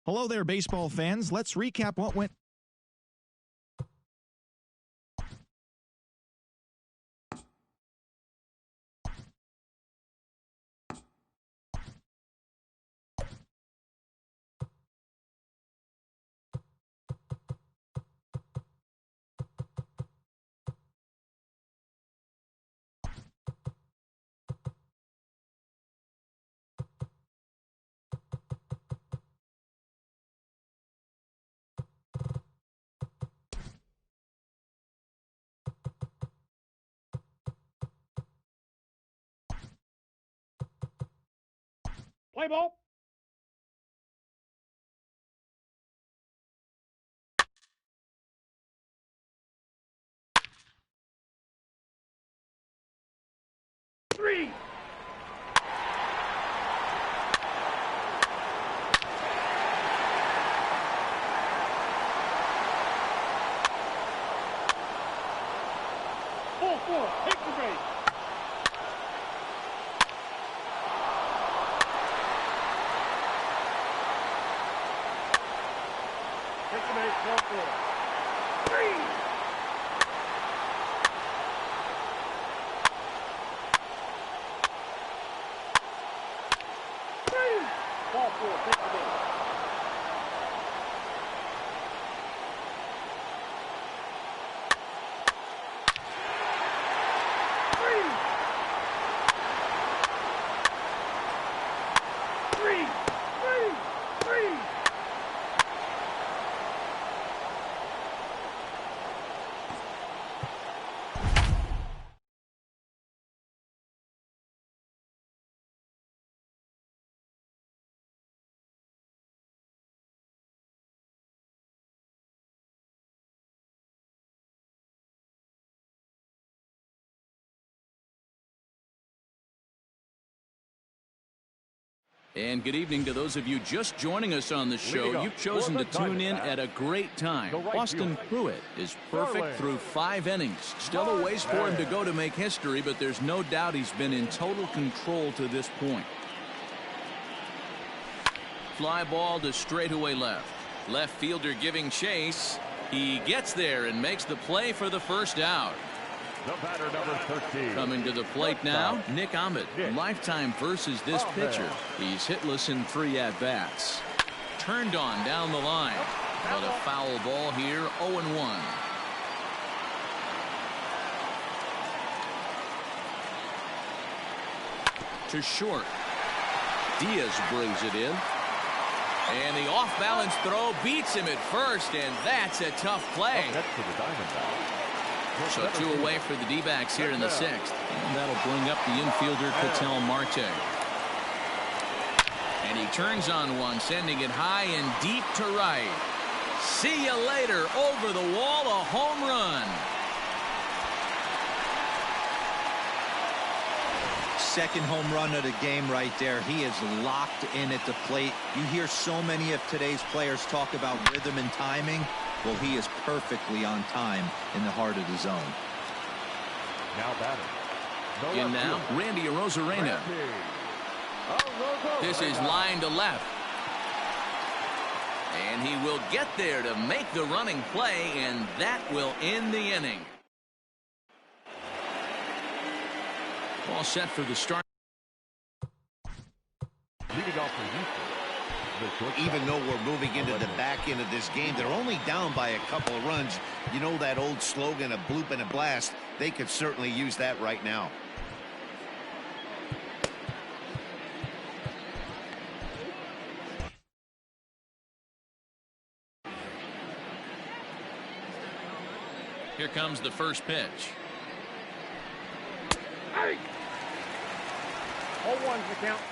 Hello there, baseball fans. Let's recap what went. Play ball. Three. Ball four. Take the base. Take the base. Ball four. Three. Ball four, take the base. Three. And good evening to those of you just joining us on the show. You've chosen to tune in at a great time. Austin Pruitt is perfect through 5 innings. Still a ways for him to go to make history, but there's no doubt he's been in total control to this point. Fly ball to straightaway left. Left fielder giving chase. He gets there and makes the play for the first out. The batter, number 13. Coming to the plate now, Nick Ahmed. Lifetime versus this pitcher. He's hitless in 3 at-bats. Turned on down the line. But a foul ball here, 0-1. To short. Diaz brings it in. And the off-balance throw beats him at first, and that's a tough play. That's to the Diamondbacks. So 2 away for the D-backs here in the 6th. And that'll bring up the infielder, Ketel Marte. And he turns on one, sending it high and deep to right. See you later. Over the wall, a home run. Second home run of the game right there. He is locked in at the plate. You hear so many of today's players talk about rhythm and timing. Well, he is perfectly on time in the heart of the zone. Now batting. In now, Randy Arozarena. This is line to left. And he will get there to make the running play, and that will end the inning. All set for the start. Leading off for Houston. Even though we're moving into the back end of this game, they're only down by a couple of runs. You know that old slogan, a bloop and a blast? They could certainly use that right now. Here comes the first pitch. Hey! 0-1's the count.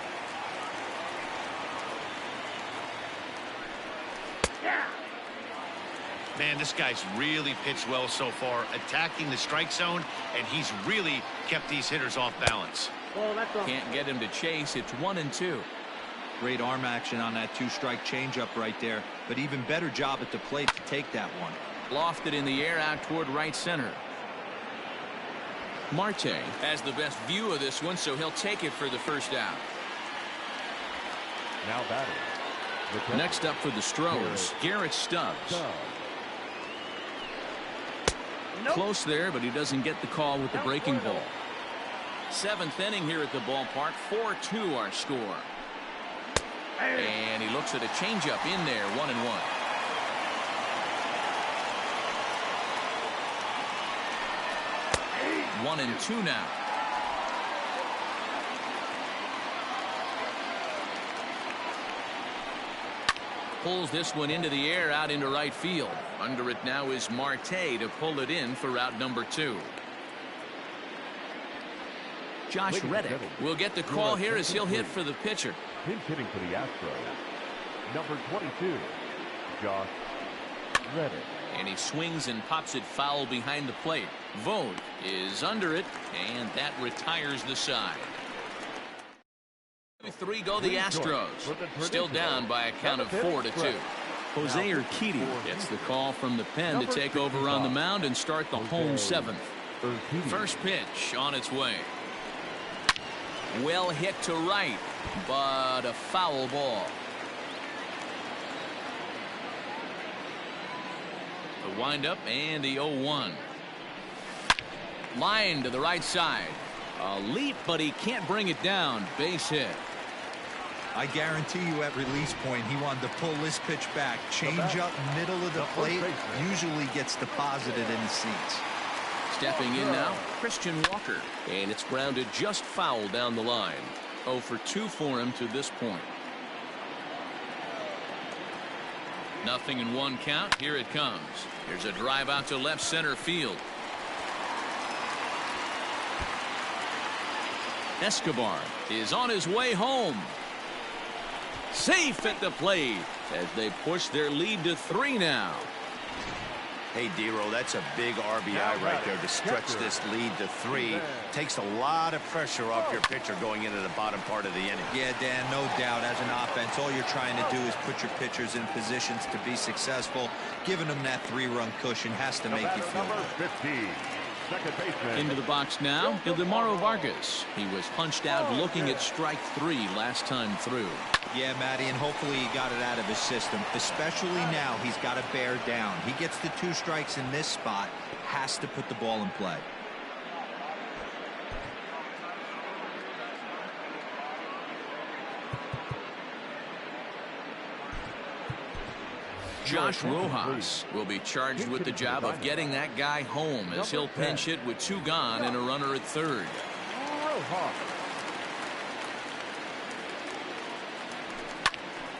Man, this guy's really pitched well so far, attacking the strike zone, and he's really kept these hitters off balance. Can't get him to chase. It's 1-2. Great arm action on that 2-strike changeup right there, but even better job at the plate to take that one. Lofted in the air out toward right center. Marte has the best view of this one, so he'll take it for the first out. Now batting. Next up for the Stros, Garrett Stubbs. Close there, but he doesn't get the call with the breaking ball. 7th inning here at the ballpark. 4-2 our score. And he looks at a changeup in there. 1-1. One and two now. Pulls this one into the air out into right field. Under it now is Marte to pull it in for route number 2. Josh Reddick will get the call here as he'll hit for the pitcher. Pinch hitting for the Astros, number 22, Josh Reddick. And he swings and pops it foul behind the plate. Vogt is under it, and that retires the side. 3 go the Astros. Still down by a count of 4-2. Jose Urquidy gets the call from the pen to take over on the mound and start the home 7th. First pitch on its way. Well hit to right, but a foul ball. The windup and the 0-1. Line to the right side. A leap, but he can't bring it down. Base hit. I guarantee you at release point he wanted to pull this pitch back. Change up middle of the plate. Usually gets deposited in the seats. Stepping in now, Christian Walker. And it's grounded just foul down the line. 0 for 2 for him to this point. Nothing in 1 count. Here it comes. Here's a drive out to left center field. Escobar is on his way home. Safe at the plate as they push their lead to 3 now. Hey, D-Row, that's a big RBI right there to stretch this lead to 3. Takes a lot of pressure off your pitcher going into the bottom part of the inning. Yeah, Dan, no doubt. As an offense, all you're trying to do is put your pitchers in positions to be successful. Giving them that 3-run cushion has to make you feel good. 15. Second baseman. Into the box now, Ildemaro Vargas. He was punched out looking at strike 3 last time through. Yeah, Matty, and hopefully he got it out of his system. Especially now, he's got to bear down. He gets the 2 strikes in this spot, has to put the ball in play. Josh Rojas will be charged with the job of getting that guy home as he'll pinch hit with 2 gone and a runner at third.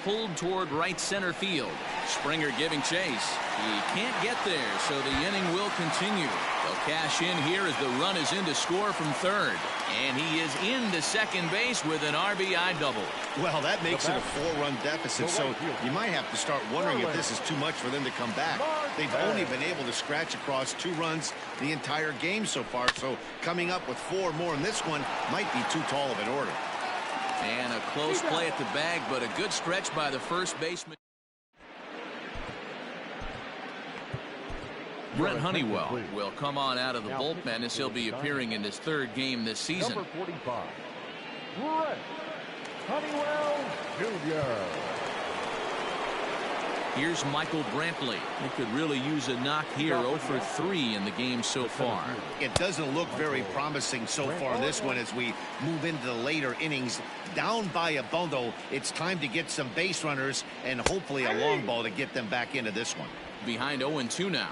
Pulled toward right center field. Springer giving chase. He can't get there, so the inning will continue. They'll cash in here as the run is in to score from third. And he is into second base with an RBI double. Well, that makes it a 4-run deficit, so you might have to start wondering if this is too much for them to come back. They've only been able to scratch across 2 runs the entire game so far, so coming up with 4 more in this one might be too tall of an order. And a close play at the bag, but a good stretch by the first baseman. Brent Honeywell will come on out of the bullpen as he'll be appearing in his 3rd game this season. Number 45, Brent Honeywell Jr. Here's Michael Brantley. He could really use a knock here. 0 for 3 in the game so far. It doesn't look very promising so far in this one as we move into the later innings. Down by a bundle, it's time to get some base runners and hopefully a long ball to get them back into this one. Behind 0-2 now.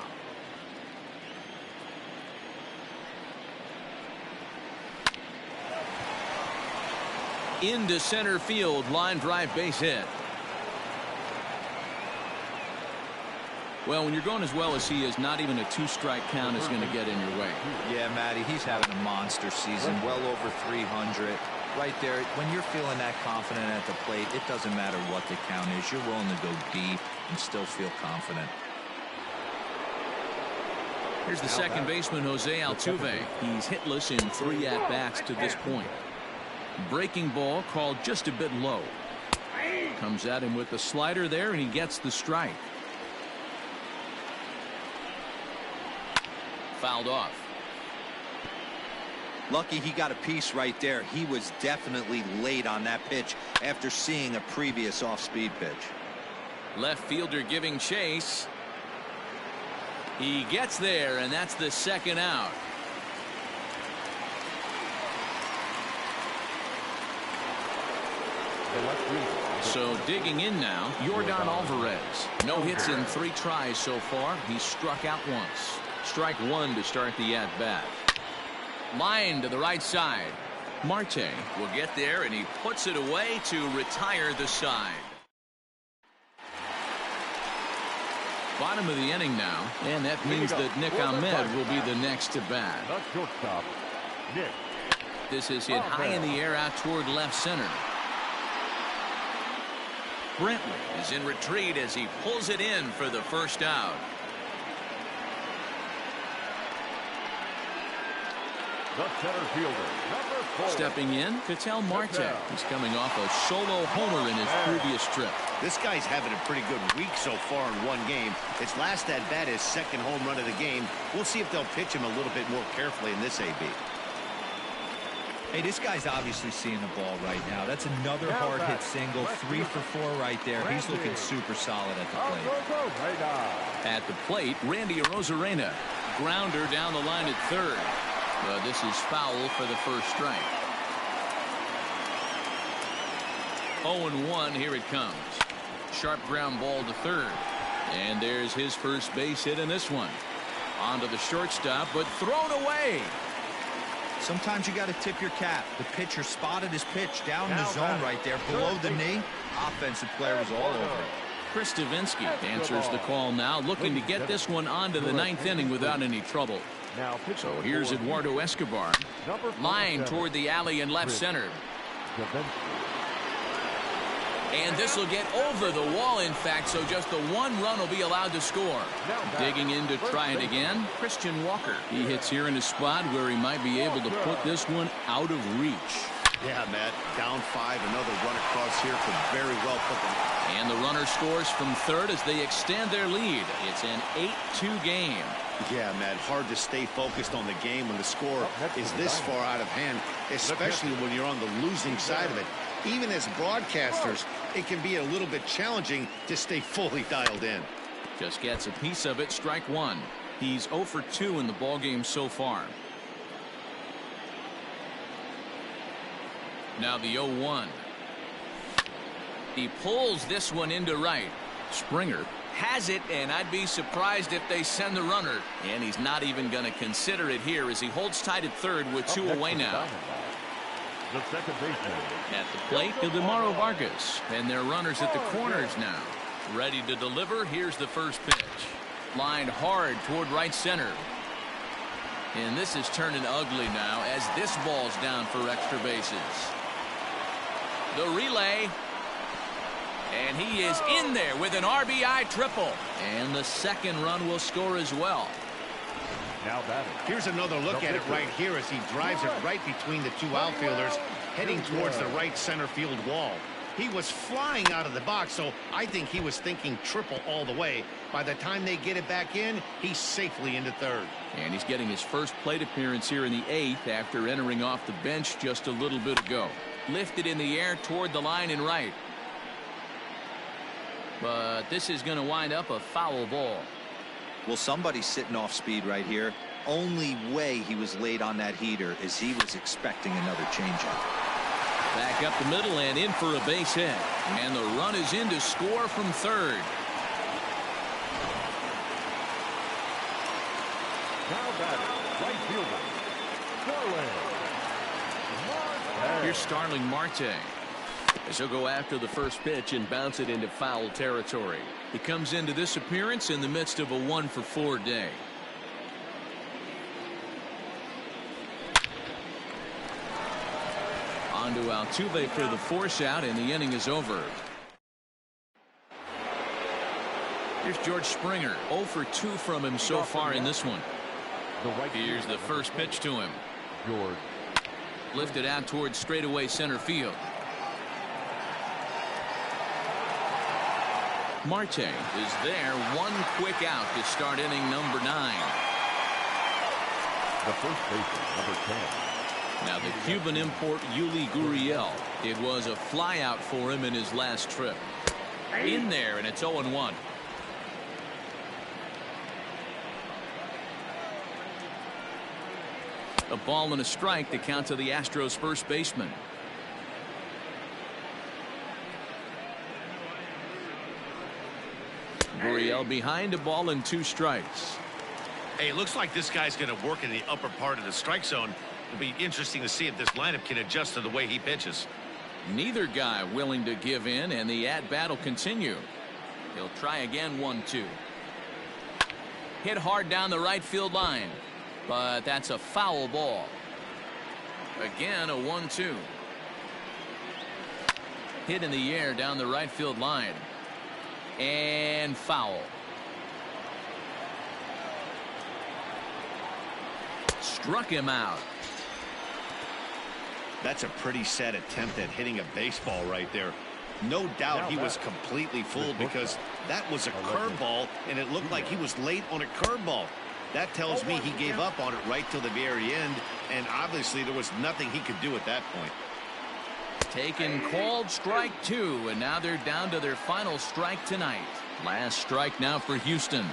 Into center field, line drive, base hit. Well, when you're going as well as he is, not even a 2-strike count is going to get in your way. Yeah, Matty, he's having a monster season, well over 300. Right there, when you're feeling that confident at the plate, it doesn't matter what the count is. You're willing to go deep and still feel confident. Here's the second baseman, Jose Altuve. He's hitless in 3 at-bats to this point. Breaking ball called just a bit low. Comes at him with the slider there, and he gets the strike. Fouled off. Lucky he got a piece right there. He was definitely late on that pitch after seeing a previous off-speed pitch. Left fielder giving chase. He gets there, and that's the second out. So digging in now, Yordan Alvarez. No hits in 3 tries so far. He's struck out once. Strike 1 to start the at-bat. Line to the right side. Marte will get there, and he puts it away to retire the side. Bottom of the inning now, and that means that Nick Ahmed will be the next to bat. Shortstop, Nick. This is hit high in the air out toward left center. Brentley is in retreat as he pulls it in for the first out. The center fielder, number 4. Stepping in, Ketel Marte. He's coming off a solo homer in his previous trip. This guy's having a pretty good week so far in one game. His last at bat is second home run of the game. We'll see if they'll pitch him a little bit more carefully in this AB. Hey, this guy's obviously seeing the ball right now. That's another hard hit single. 3 for 4 right there. He's looking super solid at the plate. At the plate, Randy Arozarena. Grounder down the line at third. This is foul for the first strike. 0-1, here it comes. Sharp ground ball to third. And there's his first base hit in this one. Onto the shortstop, but thrown away. Sometimes you got to tip your cap. The pitcher spotted his pitch down in the zone right there, below the knee. Offensive player was all over it. Chris Stavinsky answers the call now, looking to get this one onto the 9th inning without any trouble. So here's Eduardo Escobar. Line toward the alley in left center. And this will get over the wall, in fact, so just the 1 run will be allowed to score. Digging in to try it again, Christian Walker. He hits here in a spot where he might be able to put this one out of reach. Yeah, Matt, down 5, another run across here could very well put them. And the runner scores from third as they extend their lead. It's an 8-2 game. Yeah, Matt, hard to stay focused on the game when the score is this far out of hand, especially when you're on the losing side of it. Even as broadcasters, it can be a little bit challenging to stay fully dialed in. Just gets a piece of it, strike 1. He's 0 for 2 in the ballgame so far. Now the 0-1. He pulls this one into right. Springer has it, and I'd be surprised if they send the runner. And he's not even going to consider it here as he holds tight at third with 2 away now. The second baseman. At the plate, Ildemaro Vargas. And their runners at the corners now. Ready to deliver. Here's the first pitch. Lined hard toward right center. And this is turning ugly now as this ball's down for extra bases. The relay. And he is in there with an RBI triple. And the second run will score as well. Now batting. Here's another look at it right here as he drives it right between the 2 outfielders, heading towards the right center field wall. He was flying out of the box, so I think he was thinking triple all the way. By the time they get it back in, he's safely into third. And he's getting his first plate appearance here in the 8th after entering off the bench just a little bit ago. Lifted in the air toward the line and right. But this is going to wind up a foul ball. Well, somebody's sitting off speed right here. Only way he was late on that heater is he was expecting another changeup. Back up the middle and in for a base hit. And the run is in to score from third. Now batting, right fielder, Starling. Here's Starling Marte. As he'll go after the first pitch and bounce it into foul territory. He comes into this appearance in the midst of a 1 for 4 day. On to Altuve for the force out, and the inning is over. Here's George Springer. 0 for 2 from him so far in this one. Here's the first pitch to him. George. Lifted out towards straightaway center field. Marte is there. 1 quick out to start inning number 9. The first baseman, number 10. Now the Cuban import Yuli Gurriel. It was a flyout for him in his last trip. In there, and it's 0-1. A ball and a strike to count to the Astros first baseman. Gurriel behind, a ball and 2 strikes. Hey, it looks like this guy's going to work in the upper part of the strike zone. It'll be interesting to see if this lineup can adjust to the way he pitches. Neither guy willing to give in, and the at-bat will continue. He'll try again, 1-2. Hit hard down the right field line, but that's a foul ball. Again, a 1-2. Hit in the air down the right field line. And foul. Struck him out. That's a pretty sad attempt at hitting a baseball right there. No doubt he was completely fooled because that was a curveball, and it looked like he was late on a curveball. That tells me he gave up on it right till the very end, and obviously there was nothing he could do at that point. Taken, called strike 2, and now they're down to their final strike tonight. Last strike now for Houston.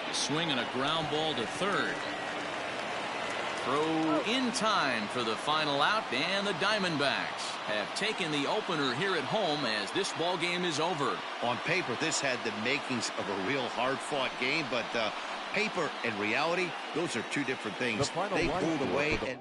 A swing and a ground ball to third. Throw in time for the final out, and the Diamondbacks have taken the opener here at home as this ball game is over. On paper, this had the makings of a real hard-fought game, but paper and reality, those are two different things. They pulled away and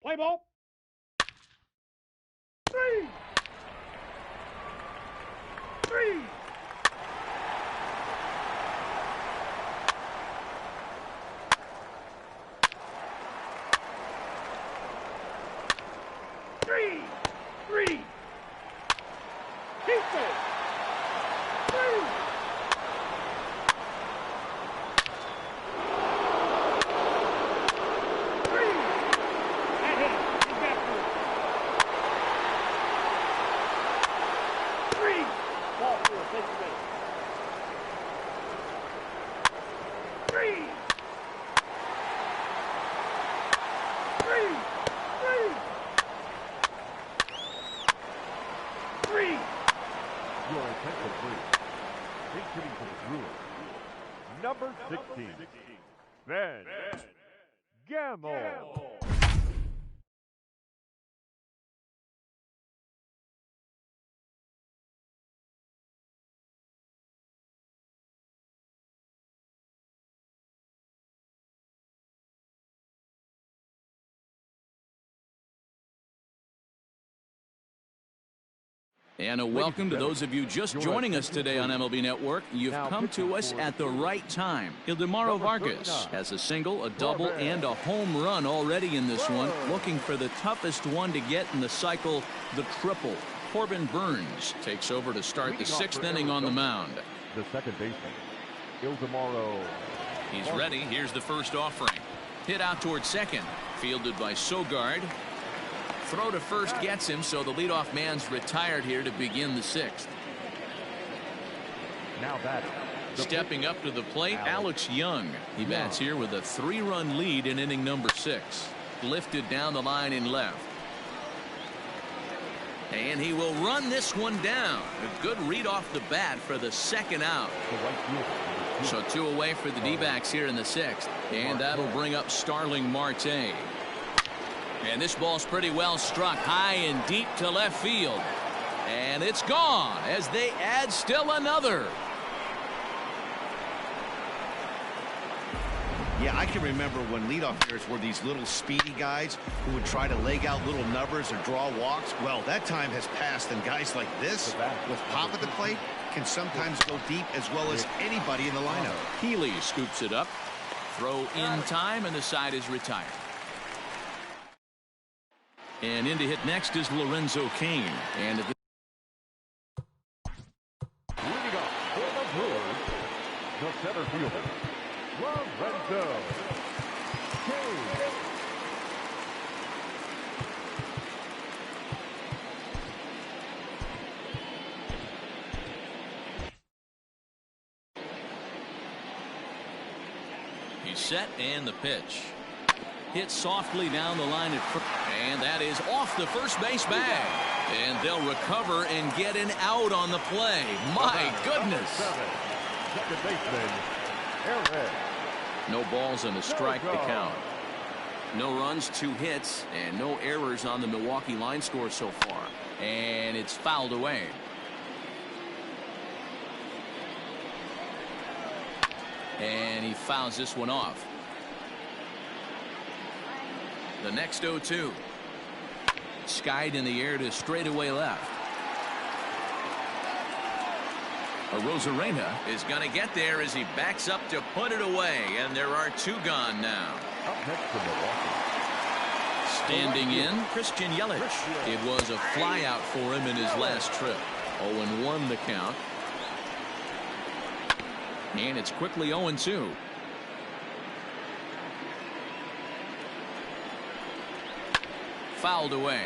Play ball. 3. 3. Keep it. 3. Number 16, Ben Gamble. And a welcome to those of you just joining us today on MLB Network. You've come to us at the right time. Ildemaro Vargas has a single, a double, and a home run already in this one. Looking for the toughest one to get in the cycle, the triple. Corbin Burns takes over to start the 6th inning on the mound. The second baseman, Ildemaro. He's ready. Here's the first offering. Hit out towards second. Fielded by Sogard. Throw to first gets him, so the leadoff man's retired here to begin the 6th. Now batting. Stepping up to the plate, Alex Young. He bats here with a 3-run lead in inning number 6. Lifted down the line in left. And he will run this one down. A good read off the bat for the 2nd out. So 2 away for the D-backs here in the 6th. And that'll bring up Starling Marte. And this ball's pretty well struck high and deep to left field. And it's gone as they add still another. Yeah, I can remember when leadoff hitters were these little speedy guys who would try to leg out little numbers or draw walks. Well, that time has passed, and guys like this, with pop at the plate, can sometimes go deep as well as anybody in the lineup. Healy scoops it up. Throw in time, and the side is retired. And in to hit next is Lorenzo Cain. And leading off for the Brewers, the center fielder, Lorenzo Cain. He's set, and the pitch. Hit softly down the line at first, and that is off the first base bag. And they'll recover and get an out on the play. My goodness. Second baseman, Aaron. No balls and a strike to count. No runs, 2 hits, and no errors on the Milwaukee line score so far. And it's fouled away. And he fouls this one off. The next 0-2. Skied in the air to straightaway left. Rosarena is going to get there as he backs up to put it away. And there are 2 gone now. Up next for Milwaukee. Standing in, Christian Yelich. It was a flyout for him in his last trip. 0-1 the count. And it's quickly 0-2. Fouled away.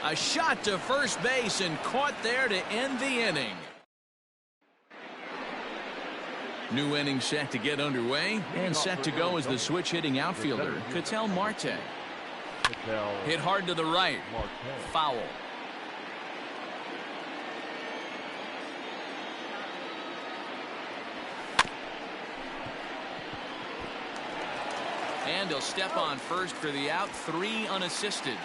A shot to first base and caught there to end the inning. New inning set to get underway and set to go as the switch hitting outfielder Ketel Marte. Hit hard to the right. Foul. And he'll step on first for the out. 3 unassisted.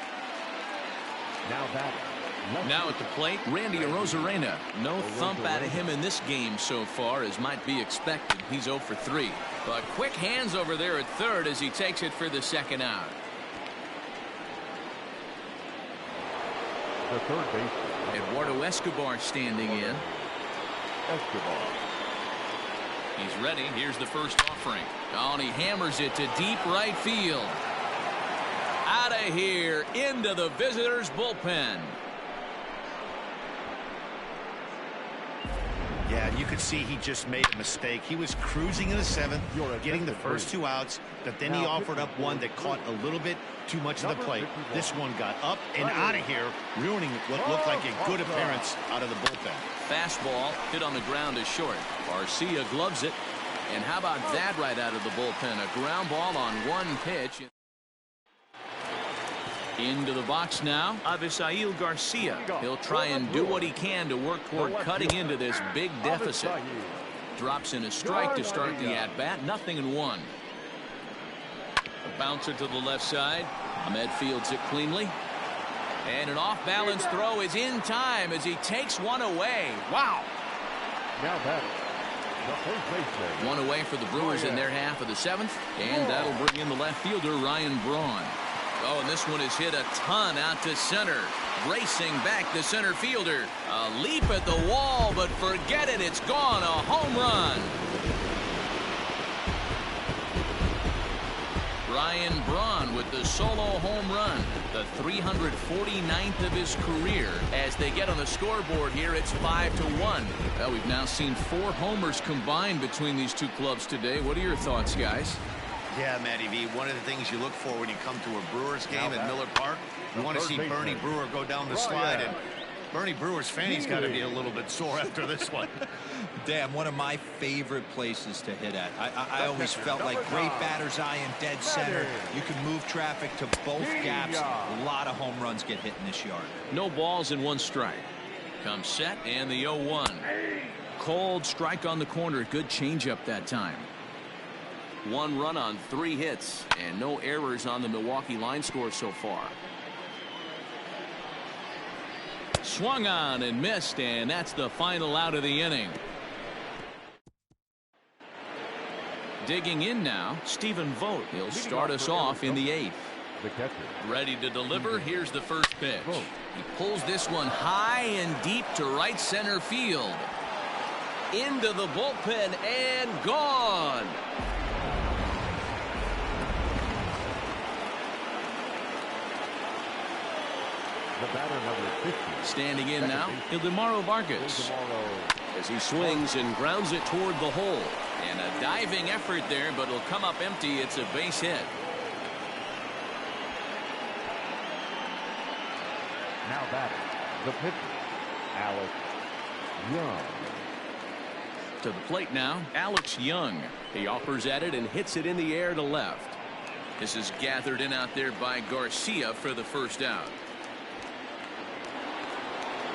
Now at the plate, Randy Rosarena. No thump out of him in this game so far, as might be expected. He's 0 for 3. But quick hands over there at third as he takes it for the 2nd out. The third baseman, Eduardo Escobar standing in. Escobar. He's ready. Here's the first offering. Oh, and he hammers it to deep right field. Out of here, into the visitors' bullpen. Yeah, you could see he just made a mistake. He was cruising in the 7th, getting the first 2 outs, but then he offered up one that caught a little bit too much of the plate. This one got up and out of here, ruining what looked like a good appearance out of the bullpen. Fastball hit on the ground is short. Garcia gloves it. And how about that right out of the bullpen? A ground ball on 1 pitch. Into the box now, Avisail Garcia. He'll try and do what he can to work toward cutting into this big deficit. Drops in a strike to start the at-bat. 0-1. A bouncer to the left side. Ahmed fields it cleanly. And an off-balance throw is in time as he takes one away. Wow. Now batting, the first baseman. One away for the Brewers in their half of the 7th. And that'll bring in the left fielder, Ryan Braun. Oh, and this one is hit a ton out to center. Racing back the center fielder. A leap at the wall, but forget it. It's gone. A home run. Ryan Braun with the solo home run. The 349th of his career. As they get on the scoreboard here, it's 5-1. Well, we've now seen 4 homers combined between these two clubs today. What are your thoughts, guys? Yeah, Matty V, one of the things you look for when you come to a Brewers game at Miller Park, you want to see Bernie Brewer go down the slide. And Bernie Brewer's fanny's got to be a little bit sore after this one. Dan, one of my favorite places to hit at. I always felt like great batter's eye in dead center. You can move traffic to both gaps. A lot of home runs get hit in this yard. No balls and 1 strike. Comes set and the 0-1. Cold strike on the corner. Good changeup that time. 1 run on 3 hits and no errors on the Milwaukee line score so far. Swung on and missed, and that's the final out of the inning. Digging in now, Stephen Vogt. He'll start us off in the 8th. Ready to deliver. Here's the first pitch. He pulls this one high and deep to right center field. Into the bullpen and gone. The batter, number 50. Standing in now, Ildemaro Vargas. As he swings and grounds it toward the hole. And a diving effort there, but it'll come up empty. It's a base hit. Now batting, the pitcher, Alex Young. To the plate now, Alex Young. He offers at it and hits it in the air to left. This is gathered in out there by Garcia for the first out.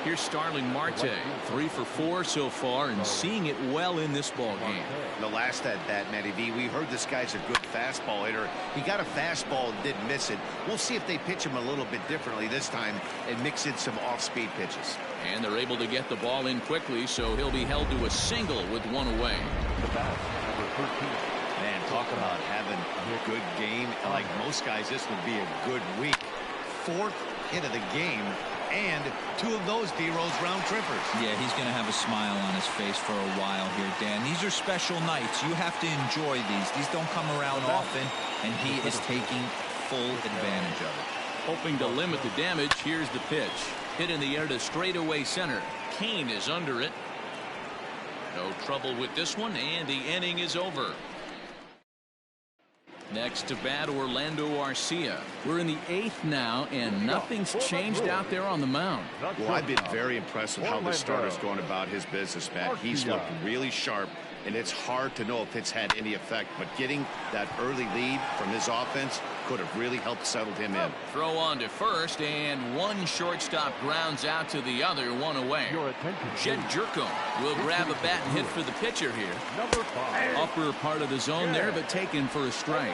Here's Starling Marte, 3 for 4 so far and seeing it well in this ball game. The last at bat, Matty V, we heard this guy's a good fastball hitter. He got a fastball and didn't miss it. We'll see if they pitch him a little bit differently this time and mix in some off-speed pitches. And they're able to get the ball in quickly, so he'll be held to a single with 1 away. The bat, number 13. Man, talk about having a good game. Like most guys, this would be a good week. 4th hit of the game. And 2 of those D-Rose round trippers. Yeah, he's going to have a smile on his face for a while here, Dan. These are special nights. You have to enjoy these. These don't come around often, and he is taking full advantage of it. Hoping to limit the damage, here's the pitch. Hit in the air to straightaway center. Kane is under it. No trouble with this one, and the inning is over. Next to bat, Orlando Arcia. We're in the 8th now, and nothing's changed out there on the mound. Well, I've been very impressed with how this starter's going about his business, Matt. He's looked really sharp, and it's hard to know if it's had any effect, but getting that early lead from his offense could have really helped settle him in. Throw on to first, and one shortstop grounds out to the other, 1 away. Jed Jerko will grab a bat and hit for the pitcher here. Number 5. Upper part of the zone there, but taken for a strike.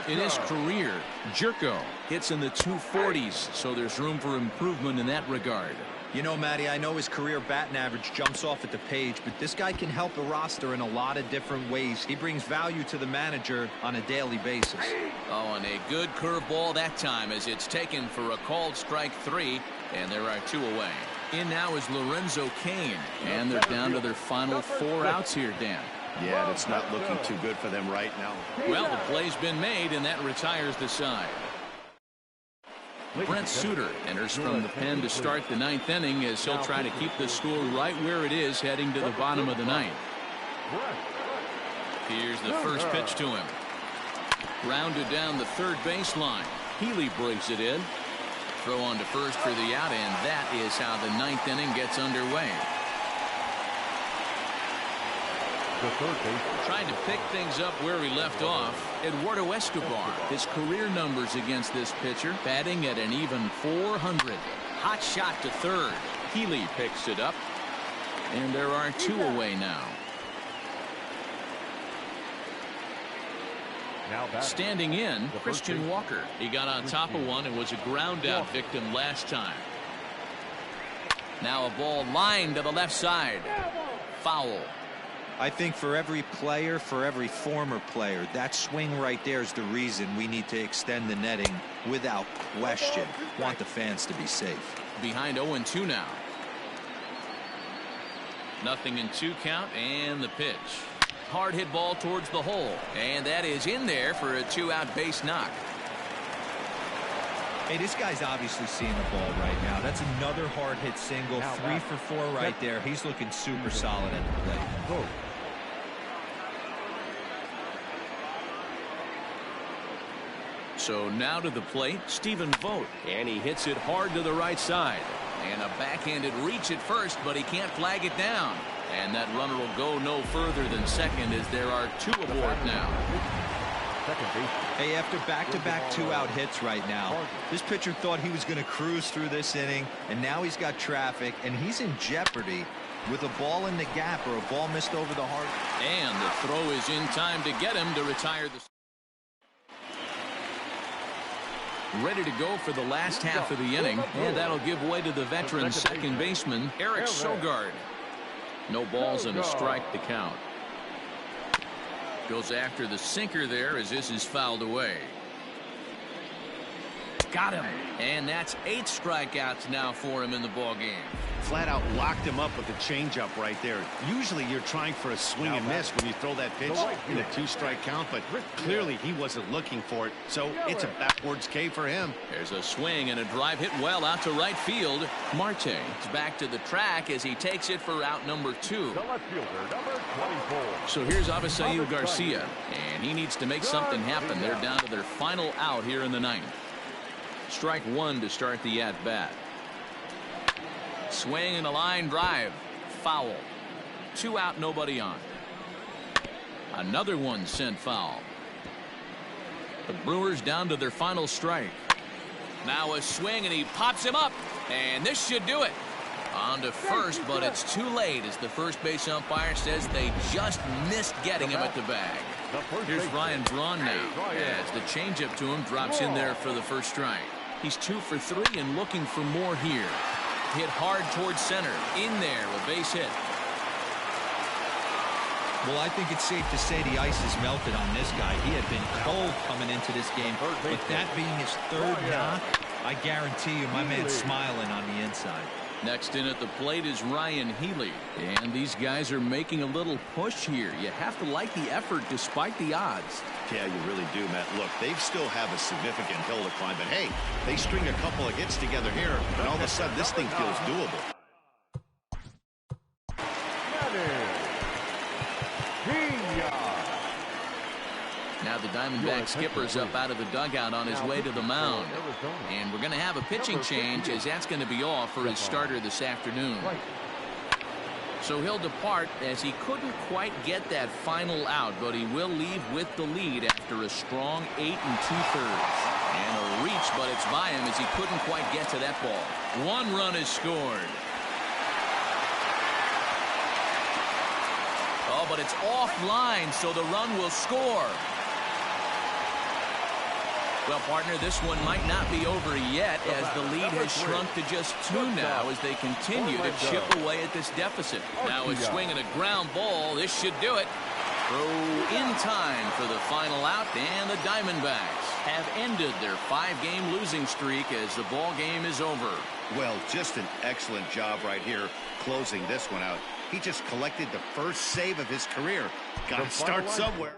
In his career, Jerko hits in the 240s, so there's room for improvement in that regard. You know, Matty, I know his career batting average jumps off at the page, but this guy can help a roster in a lot of different ways. He brings value to the manager on a daily basis. Oh, and a good curveball that time as it's taken for a called strike 3, and there are 2 away. In now is Lorenzo Cain, and they're down to their final 4 outs here, Dan. Yeah, it's not looking too good for them right now. Well, the play's been made, and that retires the side. Brent Suter enters from the pen to start the 9th inning as he'll try to keep the score right where it is heading to the bottom of the 9th. Here's the first pitch to him. Rounded down the third baseline. Healy brings it in. Throw on to first for the out, and that is how the 9th inning gets underway. Trying to pick things up where he left off, Eduardo Escobar. His career numbers against this pitcher, batting at an even .400. Hot shot to third. Healy picks it up, and there are 2 away now. Standing in, Christian Walker. He got on top of one and was a ground out victim last time. Now a ball lined to the left side. Foul. I think for every player, for every former player, that swing right there is the reason we need to extend the netting without question. Want the fans to be safe. Behind 0-2 now. 0-2 count, and the pitch. Hard hit ball towards the hole, and that is in there for a 2-out base knock. Hey, this guy's obviously seeing the ball right now. That's another hard hit single. 3 for 4 right there. He's looking super solid at the plate. So now to the plate, Stephen Vogt, and he hits it hard to the right side. And a backhanded reach at first, but he can't flag it down. And that runner will go no further than second as there are 2 aboard now. Hey, after back-to-back 2-out hits right now, this pitcher thought he was going to cruise through this inning, and now he's got traffic, and he's in jeopardy with a ball in the gap or a ball missed over the heart. And the throw is in time to get him to retire the... Ready to go for the last half of the inning, and that'll give way to the veteran second baseman, Eric Sogard. No balls and a strike to count. Goes after the sinker there as this is fouled away. Got him. And that's 8 strikeouts now for him in the ball game. Flat out locked him up with the changeup right there. Usually you're trying for a swing and miss when you throw that pitch in a 2-strike count, but clearly he wasn't looking for it, so it's a backwards K for him. There's a swing and a drive hit well out to right field. Marte is back to the track as he takes it for out number 2. The left fielder, number 24. So here's Avisail Garcia, and he needs to make something happen. They're down to their final out here in the 9th. Strike 1 to start the at-bat. Swing and a line drive. Foul. 2 out, nobody on. Another one sent foul. The Brewers down to their final strike. Now a swing, and he pops him up. And this should do it. On to first, but it's too late as the first base umpire says they just missed getting him at the bag. Here's Ryan Braun now as the changeup to him drops in there for the first strike. He's 2 for 3 and looking for more here. Hit hard towards center. In there, a base hit. Well, I think it's safe to say the ice is melted on this guy. He had been cold coming into this game, but that being his 3rd knock, I guarantee you my man's smiling on the inside. Next in at the plate is Ryan Healy, and these guys are making a little push here. You have to like the effort despite the odds. Yeah, you really do, Matt. Look, they still have a significant hill to climb, but hey, they string a couple of hits together here, and all of a sudden this thing feels doable. Now the Diamondback skipper's up out of the dugout on his way to the mound. And we're going to have a pitching change as that's going to be off for his starter this afternoon. So he'll depart as he couldn't quite get that final out, but he will leave with the lead after a strong 8 2/3. And a reach, but it's by him as he couldn't quite get to that ball. 1 run is scored. Oh, but it's offline, so the run will score. Well, partner, this one might not be over yet as the lead has shrunk to just 2 now as they continue to chip away at this deficit. Now a swing and a ground ball. This should do it. Throw in time for the final out, and the Diamondbacks have ended their 5-game losing streak as the ball game is over. Well, just an excellent job right here closing this one out. He just collected the first save of his career. Got to start somewhere.